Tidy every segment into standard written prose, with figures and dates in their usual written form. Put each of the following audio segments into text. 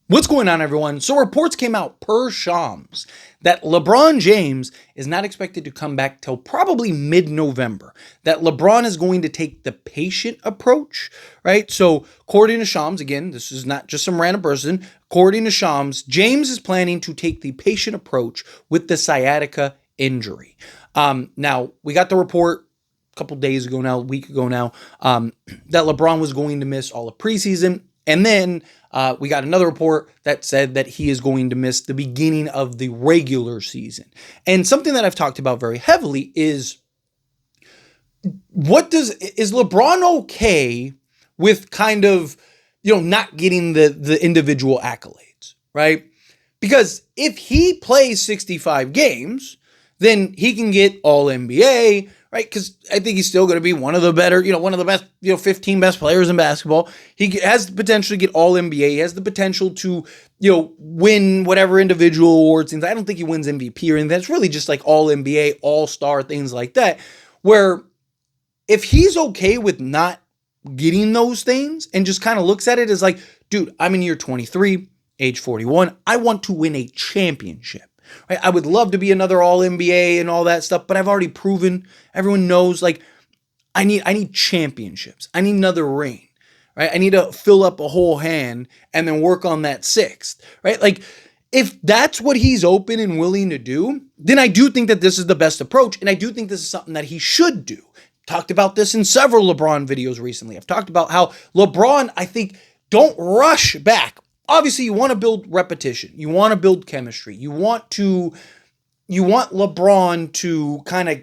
What's going on, everyone? So reports came out per Shams that LeBron James is not expected to come back till probably mid-November. That LeBron is going to take the patient approach, right? So according to Shams, again, this is not just some random person. According to Shams, James is planning to take the patient approach with the sciatica injury. Now, we got the report a couple days ago now, a week ago now, that LeBron was going to miss all of preseason. And then we got another report that said that he is going to miss the beginning of the regular season. And something that I've talked about very heavily is is LeBron okay with kind of, not getting the individual accolades, right? Because if he plays 65 games, then he can get all NBA, right? Because I think he's still going to be one of the better, one of the best, 15 best players in basketball. He has the potential to get all NBA. He has the potential to, win whatever individual awards. I don't think he wins MVP or anything. That's really just like all NBA, all star, things like that. Where if he's okay with not getting those things and just kind of looks at it as like, dude, I'm in year 23, age 41. I want to win a championship. Right? I would love to be another all NBA and all that stuff, but I've already proven, everyone knows, like, I need championships. I need another ring, right? I need to fill up a whole hand and then work on that sixth, right? Like, if that's what he's open and willing to do, then I do think that this is the best approach, and I do think this is something that he should do. Talked about this in several LeBron videos recently. I've talked about how LeBron, I think, don't rush back. Obviously, you want to build repetition. You want to build chemistry. You want LeBron to kind of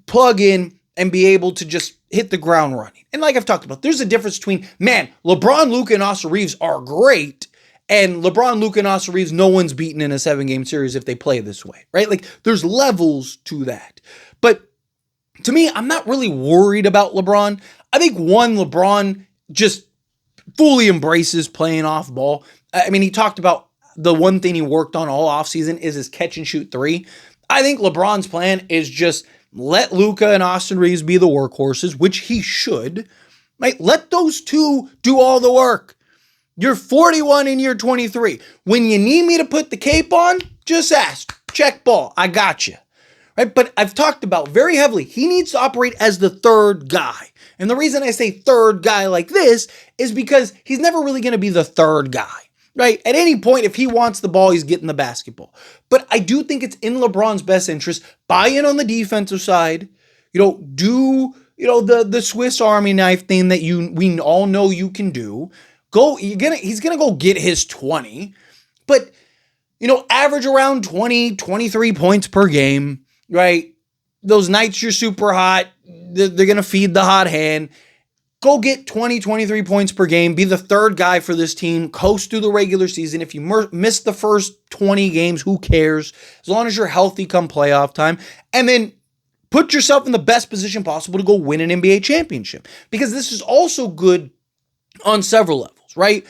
plug in and be able to just hit the ground running. And like I've talked about, there's a difference between, LeBron, Luka, and Austin Reeves are great, and LeBron, Luka, and Austin Reeves, no one's beaten in a 7-game series if they play this way, right? Like, there's levels to that. But to me, I'm not really worried about LeBron. I think, LeBron just fully embraces playing off ball. I mean, he talked about the one thing he worked on all offseason is his catch and shoot three. I think LeBron's plan is just let Luka and Austin Reeves be the workhorses, which he should. Right? Let those two do all the work. You're 41 and you're 23. When you need me to put the cape on, just ask. Check ball. I got you. Right? But I've talked about very heavily, he needs to operate as the third guy. And the reason I say third guy like this is because he's never really going to be the third guy, right? At any point, if he wants the ball, he's getting the basketball. But I do think it's in LeBron's best interest, buy in on the defensive side, do, the Swiss Army knife thing that we all know you can do. He's going to go get his 20, but, average around 20, 23 points per game, right? Those nights you're super hot, they're going to feed the hot hand. Go get 20, 23 points per game. Be the third guy for this team. Coast through the regular season. If you miss the first 20 games, who cares? As long as you're healthy come playoff time. And then put yourself in the best position possible to go win an NBA championship. Because this is also good on several levels, right?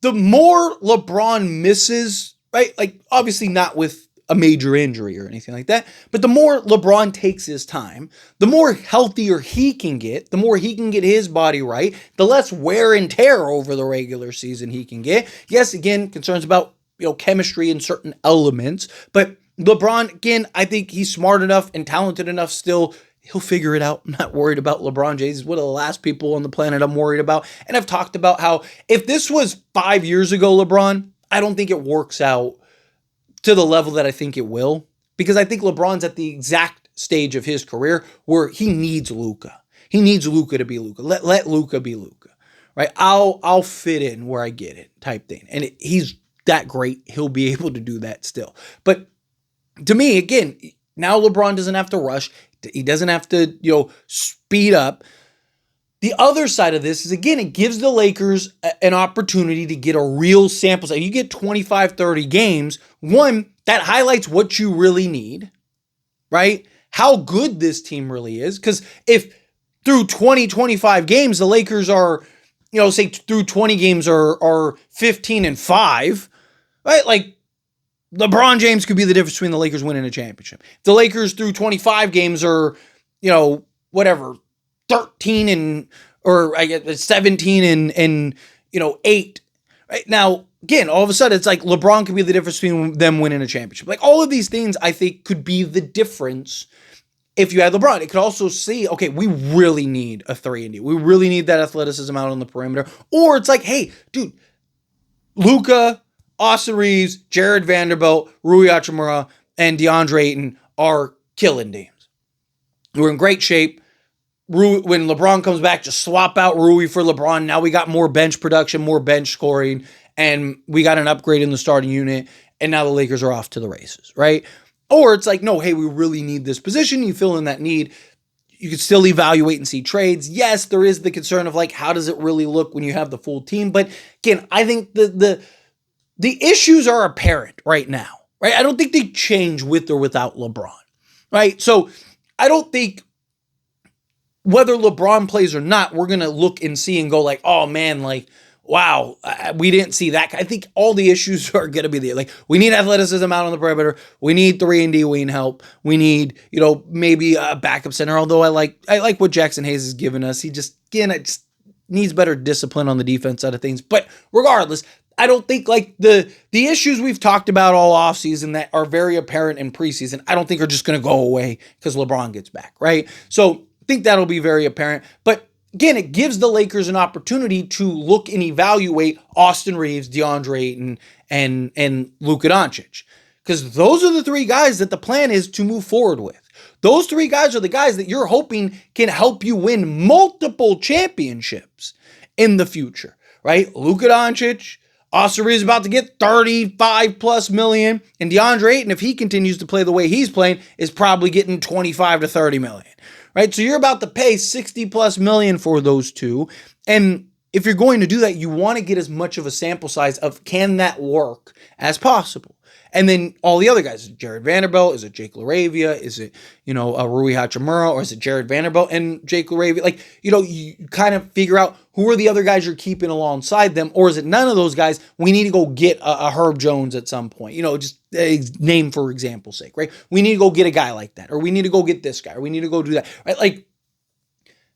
The more LeBron misses, right? Like, obviously not with a major injury or anything like that. But the more LeBron takes his time, the more healthier he can get, the more he can get his body right, the less wear and tear over the regular season he can get. Yes, again, concerns about, chemistry and certain elements, but LeBron, again, I think he's smart enough and talented enough still. He'll figure it out. I'm not worried about LeBron James. He's one of the last people on the planet I'm worried about. And I've talked about how if this was 5 years ago, LeBron, I don't think it works out to the level that I think it will, because I think LeBron's at the exact stage of his career where he needs Luka. He needs Luka to be Luka. Let Luka be Luka, right? I'll fit in where I get it type thing. And he's that great. He'll be able to do that still. But to me, again, now LeBron doesn't have to rush. He doesn't have to, speed up. The other side of this is, again, it gives the Lakers an opportunity to get a real sample size. You get 25, 30 games. One, that highlights what you really need, right? How good this team really is. Because if through 20, 25 games, the Lakers are, say through 20 games are 15 and 5, right? Like, LeBron James could be the difference between the Lakers winning a championship. If the Lakers through 25 games are, 13 and, or I guess 17 and 8, Right now, again, all of a sudden, it's like LeBron could be the difference between them winning a championship. Like all of these things, I think, could be the difference if you had LeBron. It could also see, okay, we really need a 3-and-D. We really need that athleticism out on the perimeter. Or it's like, hey, dude, Luka, Austin Reeves, Jared Vanderbilt, Rui Hachimura, and DeAndre Ayton are killing teams. We're in great shape. When LeBron comes back, just swap out Rui for LeBron. Now we got more bench production, more bench scoring, and we got an upgrade in the starting unit, and now the Lakers are off to the races, right? Or it's like, no, hey, we really need this position. You fill in that need. You could still evaluate and see trades. Yes, there is the concern of like, how does it really look when you have the full team? But again, I think the issues are apparent right now, right? I don't think they change with or without LeBron, right? So I don't think whether LeBron plays or not, we're going to look and see and go like, oh man, like, wow, we didn't see that. I think all the issues are going to be there. Like, we need athleticism out on the perimeter. We need 3-and-D wing help. We need, maybe a backup center. Although I like what Jackson Hayes has given us. He just needs better discipline on the defense side of things. But regardless, I don't think like the issues we've talked about all offseason that are very apparent in preseason, I don't think are just going to go away because LeBron gets back, right? So I think that'll be very apparent. But again, it gives the Lakers an opportunity to look and evaluate Austin Reeves, DeAndre Ayton, and Luka Doncic. Because those are the three guys that the plan is to move forward with. Those three guys are the guys that you're hoping can help you win multiple championships in the future, right? Luka Doncic, Austin Reeves is about to get 35 plus million, and DeAndre Ayton, if he continues to play the way he's playing, is probably getting 25 to 30 million. Right? So you're about to pay 60 plus million for those two. And if you're going to do that, you want to get as much of a sample size of can that work as possible. And then all the other guys, is it Jared Vanderbilt? Is it Jake LaRavia? Is it, Rui Hachimura? Or is it Jared Vanderbilt and Jake LaRavia? Like, you kind of figure out who are the other guys you're keeping alongside them. Or is it none of those guys? We need to go get a Herb Jones at some point. Just a name for example's sake, right? We need to go get a guy like that. Or we need to go get this guy. Or we need to go do that, right? Like,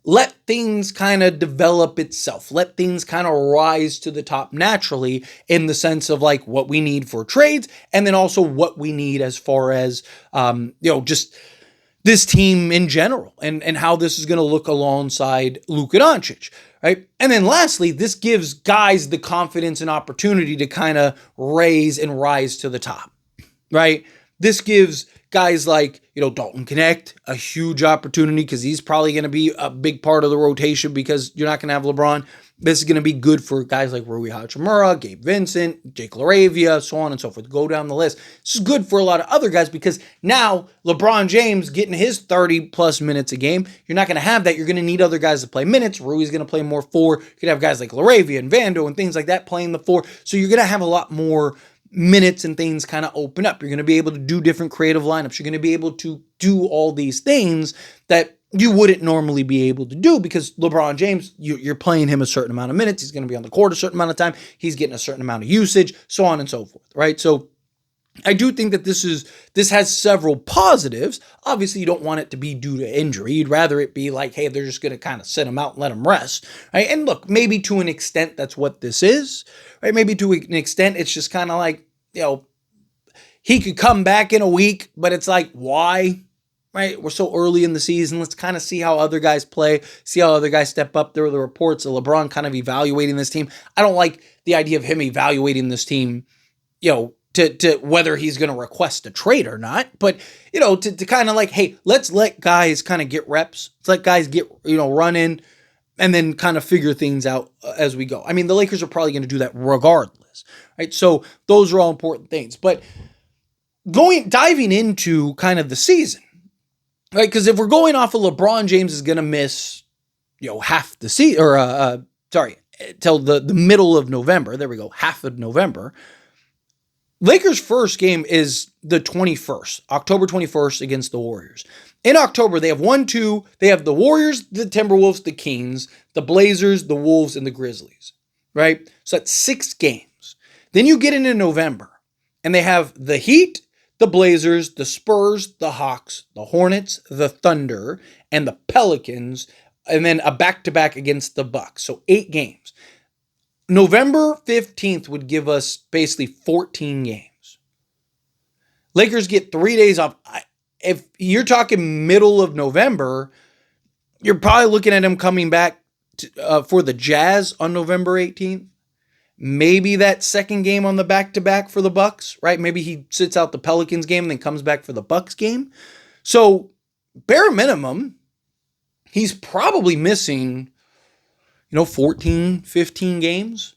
let things kind of develop itself. Let things kind of rise to the top naturally in the sense of like what we need for trades and then also what we need as far as, just this team in general and how this is going to look alongside Luka Doncic, right? And then lastly, this gives guys the confidence and opportunity to kind of raise and rise to the top, right? This gives guys like, Dalton Connect a huge opportunity because he's probably going to be a big part of the rotation because you're not going to have LeBron. This is going to be good for guys like Rui Hachimura, Gabe Vincent, Jake LaRavia, so on and so forth. Go down the list. This is good for a lot of other guys because now LeBron James getting his 30 plus minutes a game. You're not going to have that. You're going to need other guys to play minutes. Rui's going to play more 4. You could have guys like LaRavia and Vando and things like that playing the 4. So you're going to have a lot more minutes and things kind of open up. You're going to be able to do different creative lineups. You're going to be able to do all these things that you wouldn't normally be able to do because LeBron James, you're playing him a certain amount of minutes. He's going to be on the court a certain amount of time. He's getting a certain amount of usage, so on and so forth, right? So I do think that this has several positives. Obviously, you don't want it to be due to injury. You'd rather it be like, hey, they're just going to kind of sit him out and let him rest, right? And look, maybe to an extent, that's what this is, right? Maybe to an extent, it's just kind of like, he could come back in a week, but it's like, why? Right? We're so early in the season. Let's kind of see how other guys play, see how other guys step up. There were the reports of LeBron kind of evaluating this team. I don't like the idea of him evaluating this team, to whether he's going to request a trade or not, but, to kind of like, hey, let's let guys kind of get reps. Let's let guys get, run in and then kind of figure things out as we go. I mean, the Lakers are probably going to do that regardless, right? So those are all important things, but diving into kind of the season, right? Because if we're going off of LeBron James is going to miss, half the season, or till the middle of November. There we go, half of November. Lakers' first game is the 21st, October 21st against the Warriors. In October, they have 1-2. They have the Warriors, the Timberwolves, the Kings, the Blazers, the Wolves, and the Grizzlies, right? So that's 6 games. Then you get into November, and they have the Heat, the Blazers, the Spurs, the Hawks, the Hornets, the Thunder, and the Pelicans, and then a back-to-back against the Bucks. So 8 games. November 15th would give us basically 14 games. Lakers get 3 days off. If you're talking middle of November, you're probably looking at him coming back for the Jazz on November 18th. Maybe that second game on the back-to-back for the Bucks, right? Maybe he sits out the Pelicans game and then comes back for the Bucks game. So, bare minimum, he's probably missing, 14, 15 games,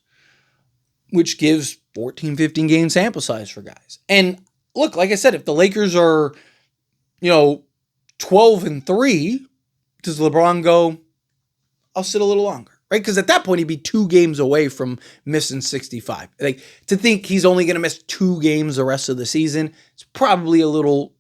which gives 14, 15 game sample size for guys. And look, like I said, if the Lakers are, 12-3, does LeBron go, I'll sit a little longer, right? Because at that point, he'd be 2 games away from missing 65. Like, to think he's only going to miss 2 games the rest of the season, it's probably a little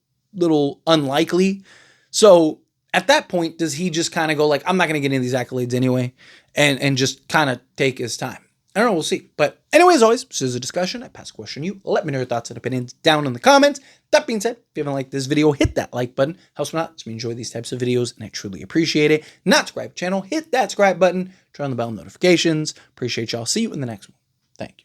unlikely. So at that point, does he just kind of go like, I'm not going to get into these accolades anyway, and just kind of take his time? I don't know. We'll see. But anyway, as always, this is a discussion. I pass a question to you. Let me know your thoughts and opinions down in the comments. That being said, if you haven't liked this video, hit that like button. Helps me out. Lets me enjoy these types of videos, and I truly appreciate it. Not subscribe to the channel, hit that subscribe button. Turn on the bell notifications. Appreciate y'all. See you in the next one. Thank you.